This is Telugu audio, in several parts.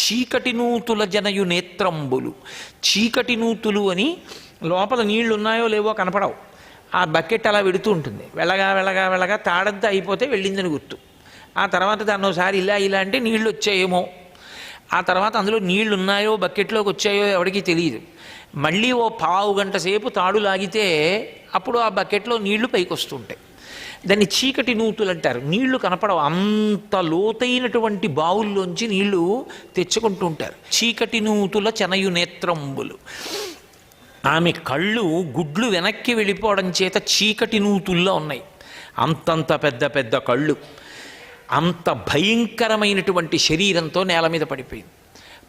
చీకటి నూతుల జనయు నేత్రంబులు. చీకటి నూతులు అని లోపల నీళ్లు ఉన్నాయో లేవో కనపడవు. ఆ బకెట్ అలా వెడుతూ ఉంటుంది. వెళ్ళగా వెళ్ళగా వెళ్ళగా తాడంతా అయిపోతే వెళ్ళిందని గుర్తు. ఆ తర్వాత దాన్ని ఒకసారి ఇలా అంటే నీళ్లు వచ్చాయేమో, ఆ తర్వాత అందులో నీళ్లు ఉన్నాయో బకెట్లోకి వచ్చాయో ఎవరికీ తెలియదు. మళ్ళీ ఓ పావు గంట సేపు తాడు లాగితే అప్పుడు ఆ బకెట్లో నీళ్లు పైకి వస్తుంటాయి. దాన్ని చీకటి నూతులు అంటారు. నీళ్లు కనపడవు, అంత లోతైనటువంటి బావుల్లోంచి నీళ్లు తెచ్చుకుంటూ ఉంటారు. చీకటి నూతుల చెనయు నేత్రంబులు. ఆమె కళ్ళు గుడ్లు వెనక్కి వెళ్ళిపోవడం చేత చీకటి నూతుల్లో ఉన్నాయి. అంతంత పెద్ద పెద్ద కళ్ళు, అంత భయంకరమైనటువంటి శరీరంతో నేల మీద పడిపోయింది.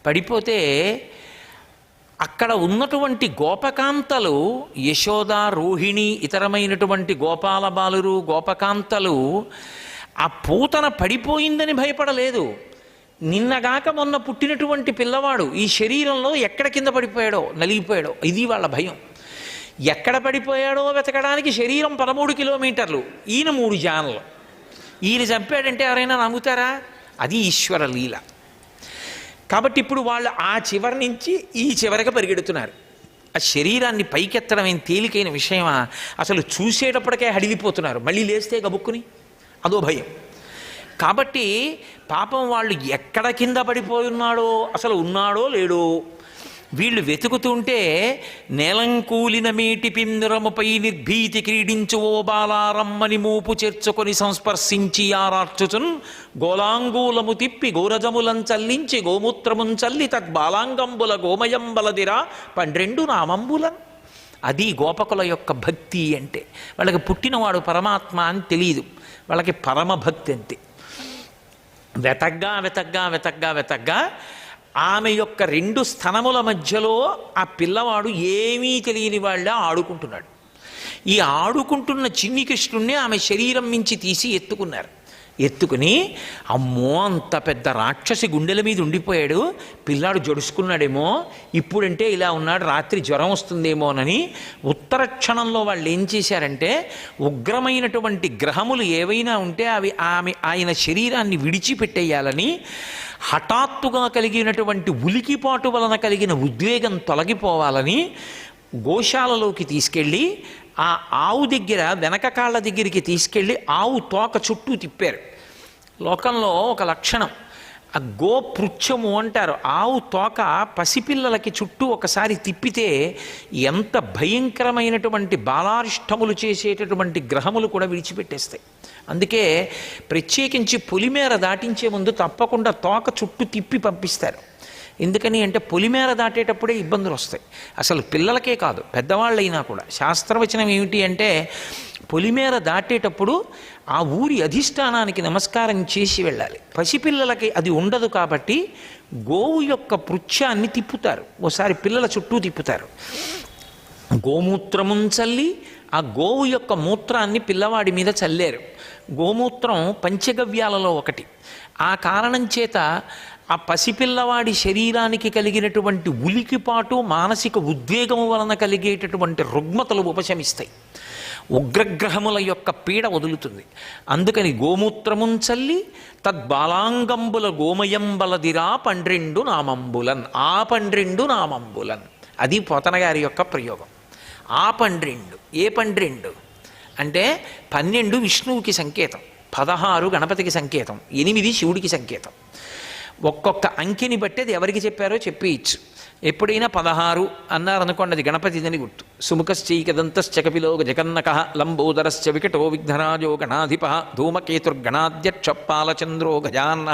పడిపోతే అక్కడ ఉన్నటువంటి గోపకాంతలు, యశోద, రోహిణి, ఇతరమైనటువంటి గోపాల బాలురు, గోపకాంతలు ఆ పూతన పడిపోయిందని భయపడలేదు. నిన్నగాక మొన్న పుట్టినటువంటి పిల్లవాడు ఈ శరీరంలో ఎక్కడ కింద పడిపోయాడో, నలిగిపోయాడో, ఇది వాళ్ళ భయం. ఎక్కడ పడిపోయాడో వెతకడానికి శరీరం 13 కిలోమీటర్లు, ఈయన 3 జాన్లు. ఈయన చంపాడంటే ఎవరైనా నమ్ముతారా? అది ఈశ్వర లీల. కాబట్టి ఇప్పుడు వాళ్ళు ఆ చివరి నుంచి ఈ చివరికి పరిగెడుతున్నారు. ఆ శరీరాన్ని పైకెత్తడం ఏం తేలికైన విషయమా? అసలు చూసేటప్పటికే హడిలిపోతున్నారు. మళ్ళీ లేస్తే గబుక్కుని అదో భయం. కాబట్టి పాపం వాళ్ళు ఎక్కడ కింద పడిపోయి ఉన్నాడో, అసలు ఉన్నాడో లేడో వీళ్ళు వెతుకుతుంటే, నేలంకూలిన మేటి పిందరముపై నిర్భీతి క్రీడించు ఓ బాలారమ్మని మూపు చేర్చుకొని సంస్పర్శించి ఆరార్చుచున్ గోలాంగూలము తిప్పి గోరజములం చల్లించి గోమూత్రమున్ చల్లి తద్బాలాంగంబుల గోమయంబలదిరా 12 నామంబులన్. అది గోపకుల యొక్క భక్తి అంటే. వాళ్ళకి పుట్టినవాడు పరమాత్మ అని తెలియదు, వాళ్ళకి పరమభక్తి అంతే. వెతగ్గా వెతగ్గా వెతగ్గా వెతగ్గా ఆమె యొక్క 2 స్తనముల మధ్యలో ఆ పిల్లవాడు ఏమీ తెలియని వాళ్ళ ఆడుకుంటున్నాడు. ఈ ఆడుకుంటున్న చిన్ని కృష్ణుణ్ణి ఆమె శరీరం నుంచి తీసి ఎత్తుకున్నారు. ఎత్తుకుని, అమ్మో అంత పెద్ద రాక్షసి గుండెల మీద ఉండిపోయాడు, పిల్లాడు జడుసుకున్నాడేమో, ఇప్పుడంటే ఇలా ఉన్నాడు, రాత్రి జ్వరం వస్తుందేమోనని ఉత్తర క్షణంలో వాళ్ళు ఏం చేశారంటే, ఉగ్రమైనటువంటి గ్రహములు ఏవైనా ఉంటే అవి ఆయన శరీరాన్ని విడిచిపెట్టేయాలని, హఠాత్తుగా కలిగినటువంటి ఉలికిపాటు వలన కలిగిన ఉద్వేగం తొలగిపోవాలని గోశాలలోకి తీసుకెళ్ళి ఆ ఆవు దగ్గర వెనక కాళ్ళ దగ్గరికి తీసుకెళ్ళి ఆవు తోక చుట్టూ తిప్పారు. లోకంలో ఒక లక్షణం, ఆ గోపృచ్ఛము అంటారు. ఆవు తోక పసిపిల్లలకి చుట్టూ ఒకసారి తిప్పితే ఎంత భయంకరమైనటువంటి బాలారిష్టములు చేసేటటువంటి గ్రహములు కూడా విడిచిపెట్టేస్తాయి. అందుకే ప్రత్యేకించి పొలిమేర దాటించే ముందు తప్పకుండా తోక చుట్టూ తిప్పి పంపిస్తారు. ఎందుకని అంటే పొలిమేర దాటేటప్పుడే ఇబ్బందులు వస్తాయి. అసలు పిల్లలకే కాదు, పెద్దవాళ్ళైనా కూడా. శాస్త్రవచనం ఏమిటి అంటే, పొలిమేర దాటేటప్పుడు ఆ ఊరి అధిష్టానానికి నమస్కారం చేసి వెళ్ళాలి. పసిపిల్లలకి అది ఉండదు కాబట్టి గోవు యొక్క పృచ్ఛాన్ని తిప్పుతారు, ఓసారి పిల్లల చుట్టూ తిప్పుతారు. గోమూత్రమున్ చల్లి ఆ గోవు యొక్క మూత్రాన్ని పిల్లవాడి మీద చల్లారు. గోమూత్రం పంచగవ్యాలలో ఒకటి. ఆ కారణం చేత ఆ పసిపిల్లవాడి శరీరానికి కలిగినటువంటి ఉలికిపాటు, మానసిక ఉద్వేగము వలన కలిగేటటువంటి రుగ్మతలు ఉపశమిస్తాయి, ఉగ్రగ్రహముల యొక్క పీడ వదులుతుంది. అందుకని గోమూత్రమున్ చల్లి తద్బాలాంగంబుల గోమయంబలదిరా 12 నామంబులన్. ఆ 12 నామంబులన్, అది పోతన గారి యొక్క ప్రయోగం. ఆ 12, ఏ 12 అంటే 12 విష్ణువుకి సంకేతం, 16 గణపతికి సంకేతం, 8 శివుడికి సంకేతం. ఒక్కొక్క అంకెని బట్టి అది ఎవరికి చెప్పారో చెప్పేయచ్చు. ఎప్పుడైనా 16 అన్నారనుకోండి, అది గణపతిదని గుర్తు. సుముఖశ్చైకదంతశ్చకపిలో గజకన్నక లంబోదరశ్చ వికటో విఘ్నరాజో గణాధిప ధూమకేతుర్గణాధ్యక్ష పాలచంద్రో గజాన్న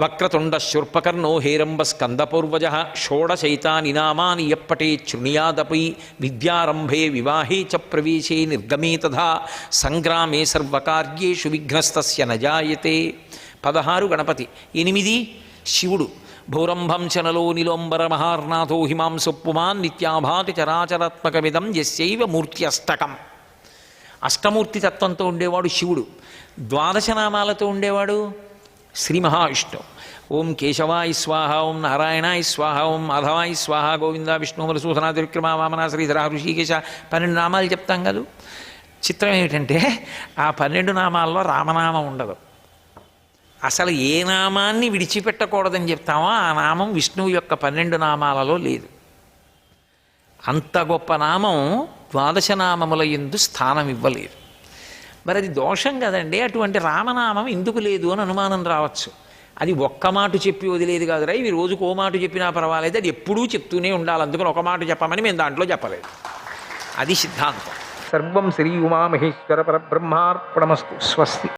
వక్రతుండ శూర్పకర్ణో హేరంబ స్కందపూర్వజ షోడశైతాని నామాని యప్పటే శృణుయాదపి విద్యారంభే వివాహే చ ప్రవేశే నిర్గమే తథా సంగ్రామే సర్వకార్యేషు విఘ్నస్తస్య నజాయతే. 16 గణపతి, 8 శివుడు. భూరంభం చనలో నిలోంబర మహార్నాథో హిమాంసు పుమాన్ నిత్యాభాతి చరాచరాత్మకమిదం యస్యైవ మూర్తి అష్టకం. అష్టమూర్తి తత్వంతో ఉండేవాడు శివుడు. 12 నామాలతో ఉండేవాడు శ్రీ మహావిష్ణువు. ఓం కేశవాయ స్వాహ, ఓం నారాయణాయ స్వాహ, ఓం మాధవాయ స్వాహ, గోవింద విష్ణు మధుసూదన త్రివిక్రమ వామన శ్రీధర ఋషికేశ. 12 నామాలు చెప్తాం కదా. చిత్రం ఏమిటంటే ఆ 12 నామాల్లో రామనామం ఉండదు. అసలు ఏ నామాన్ని విడిచిపెట్టకూడదని చెప్తామో ఆ నామం విష్ణువు యొక్క 12 నామాలలో లేదు. అంత గొప్ప నామం ద్వాదశ నామముల యందు స్థానం ఇవ్వలేదు. మరి అది దోషం కదండి. అటువంటి రామనామం ఎందుకు లేదు అని అనుమానం రావచ్చు. అది ఒక్క మాట చెప్పి వదిలేదు కాదురా, ఇవి రోజుకు ఓ మాట చెప్పినా పర్వాలేదు, అది ఎప్పుడూ చెప్తూనే ఉండాలి, అందుకని ఒక మాట చెప్పమని మేము దాంట్లో చెప్పలేదు. అది సిద్ధాంతం. సర్వం శ్రీ ఉమామహేశ్వర పరబ్రహ్మార్పణమస్తు. స్వస్తి.